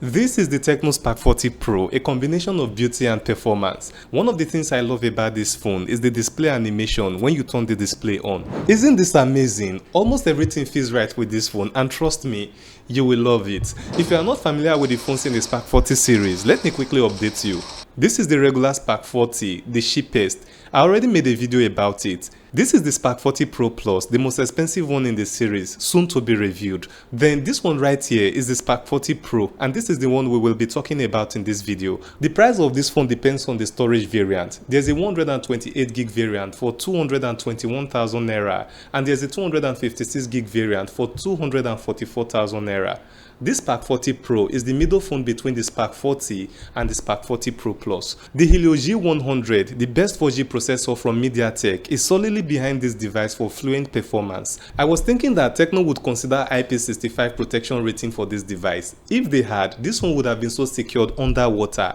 This is the Tecno Spark 40 Pro, a combination of beauty and performance. One of the things I love about this phone is the display animation when you turn the display on. Isn't this amazing? Almost everything feels right with this phone, and trust me, you will love it. If you are not familiar with the phones in the Spark 40 series, let me quickly update you. This is the regular Spark 40, the cheapest. I already made a video about it. This is the Spark 40 Pro Plus, the most expensive one in the series, soon to be reviewed. Then this one right here is the Spark 40 Pro, and this is the one we will be talking about in this video. The price of this phone depends on the storage variant. There's a 128GB variant for 221,000 naira, and there's a 256GB variant for 244,000 naira. This Spark 40 Pro is the middle phone between the Spark 40 and the Spark 40 Pro Plus. The Helio G100, the best 4G processor from MediaTek, is solidly behind this device for fluent performance. I was thinking that Tecno would consider IP65 protection rating for this device. If they had, this one would have been so secured underwater.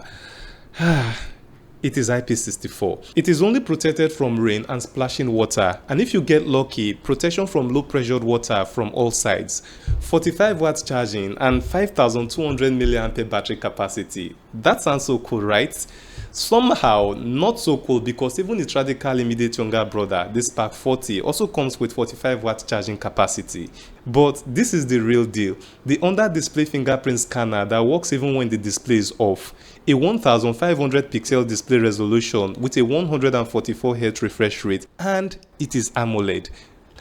It is IP64. It is only protected from rain and splashing water, and if you get lucky, protection from low pressured water from all sides. 45 watts charging and 5200 mAh battery capacity. That sounds so cool, right? Somehow not so cool, because even its radical immediate younger brother, the Spark 40, also comes with 45 watts charging capacity. But this is the real deal, the under-display fingerprint scanner that works even when the display is off, a 1500 pixel display resolution with a 144Hz refresh rate, and it is AMOLED.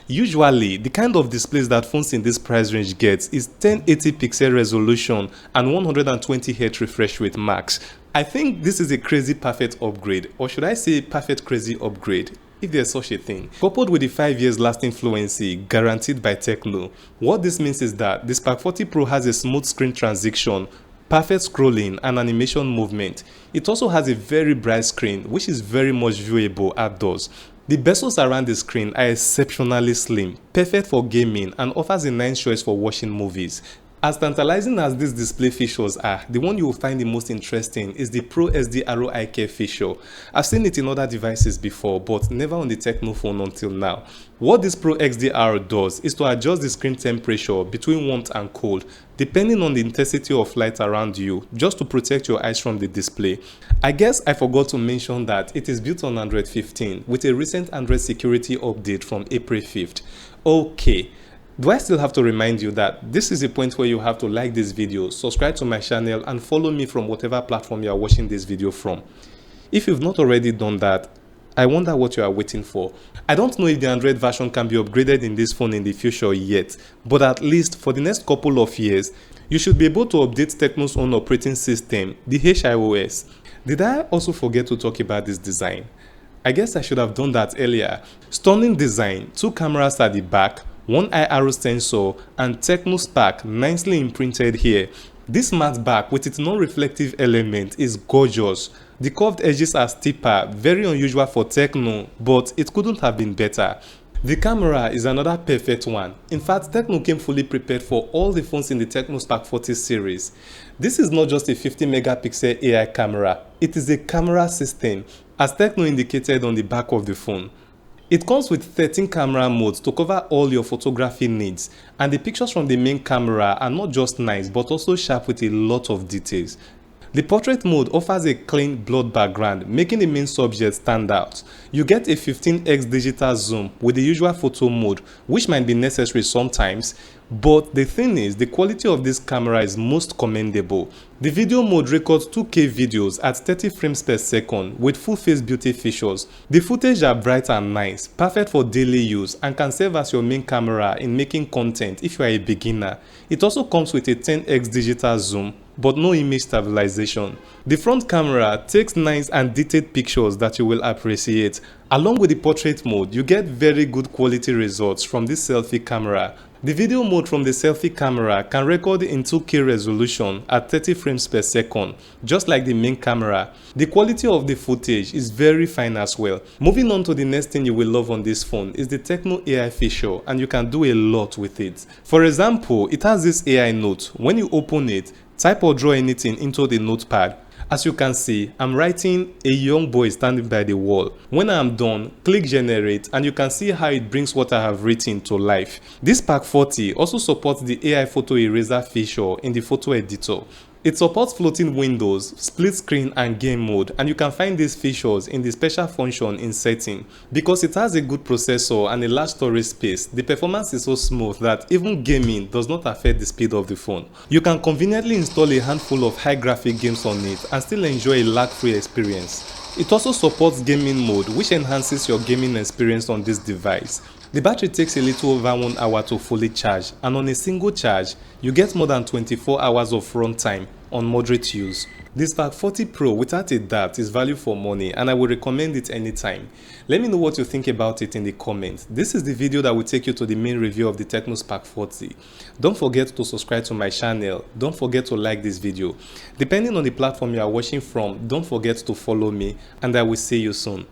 Usually, the kind of displays that phones in this price range gets is 1080 pixel resolution and 120Hz refresh rate max. I think this is a crazy perfect upgrade, or should I say perfect crazy upgrade, if there's such a thing. Coupled with the 5 years lasting fluency guaranteed by Tecno, what this means is that the Spark 40 Pro has a smooth screen transition, perfect scrolling and animation movement. It also has a very bright screen, which is very much viewable outdoors. The bezels around the screen are exceptionally slim, perfect for gaming, and offers a nice choice for watching movies. As tantalizing as these display features are, the one you will find the most interesting is the Pro SD Arrow Eye Care feature. I've seen it in other devices before, but never on the Tecno phone until now. What this Pro XDR does is to adjust the screen temperature between warmth and cold, depending on the intensity of light around you, just to protect your eyes from the display. I guess I forgot to mention that it is built on Android 15 with a recent Android security update from April 5th. Okay. Do I still have to remind you that this is a point where you have to like this video, subscribe to my channel, and follow me from whatever platform you are watching this video from? If you've not already done that, I wonder what you are waiting for. I don't know if the Android version can be upgraded in this phone in the future yet, but at least for the next couple of years, you should be able to update Tecno's own operating system, the HiOS. Did I also forget to talk about this design? I guess I should have done that earlier. Stunning design, 2 cameras at the back, 1 eye arrow sensor, and Tecno Spark nicely imprinted here. This matte back with its non-reflective element is gorgeous. The curved edges are steeper, very unusual for Tecno, but it couldn't have been better. The camera is another perfect one. In fact, Tecno came fully prepared for all the phones in the Tecno Spark 40 series. This is not just a 50 megapixel AI camera, it is a camera system, as Tecno indicated on the back of the phone. It comes with 13 camera modes to cover all your photography needs, and the pictures from the main camera are not just nice but also sharp with a lot of details. The portrait mode offers a clean blurred background, making the main subject stand out. You get a 15x digital zoom with the usual photo mode, which might be necessary sometimes, but the thing is, the quality of this camera is most commendable. The video mode records 2K videos at 30 frames per second with full face beauty features. The footage are bright and nice, perfect for daily use, and can serve as your main camera in making content if you are a beginner. It also comes with a 10x digital zoom, but no image stabilization. The front camera takes nice and detailed pictures that you will appreciate. Along with the portrait mode, you get very good quality results from this selfie camera. The video mode from the selfie camera can record in 2K resolution at 30 frames per second, just like the main camera. The quality of the footage is very fine as well. Moving on to the next thing you will love on this phone is the Tecno AI feature, and you can do a lot with it. For example, it has this AI note. When you open it, type or draw anything into the notepad. As you can see, I'm writing a young boy standing by the wall. When I'm done, click generate and you can see how it brings what I have written to life. This Spark 40 also supports the AI photo eraser feature in the photo editor. It supports floating windows, split screen and game mode, and you can find these features in the special function in setting. Because it has a good processor and a large storage space, the performance is so smooth that even gaming does not affect the speed of the phone. You can conveniently install a handful of high graphic games on it and still enjoy a lag-free experience. It also supports gaming mode, which enhances your gaming experience on this device. The battery takes a little over 1 hour to fully charge, and on a single charge, you get more than 24 hours of runtime on moderate use. The Spark 40 Pro without a doubt is value for money, and I will recommend it anytime. Let me know what you think about it in the comments. This is the video that will take you to the main review of the Tecno Spark 40. Don't forget to subscribe to my channel. Don't forget to like this video. Depending on the platform you are watching from, don't forget to follow me, and I will see you soon.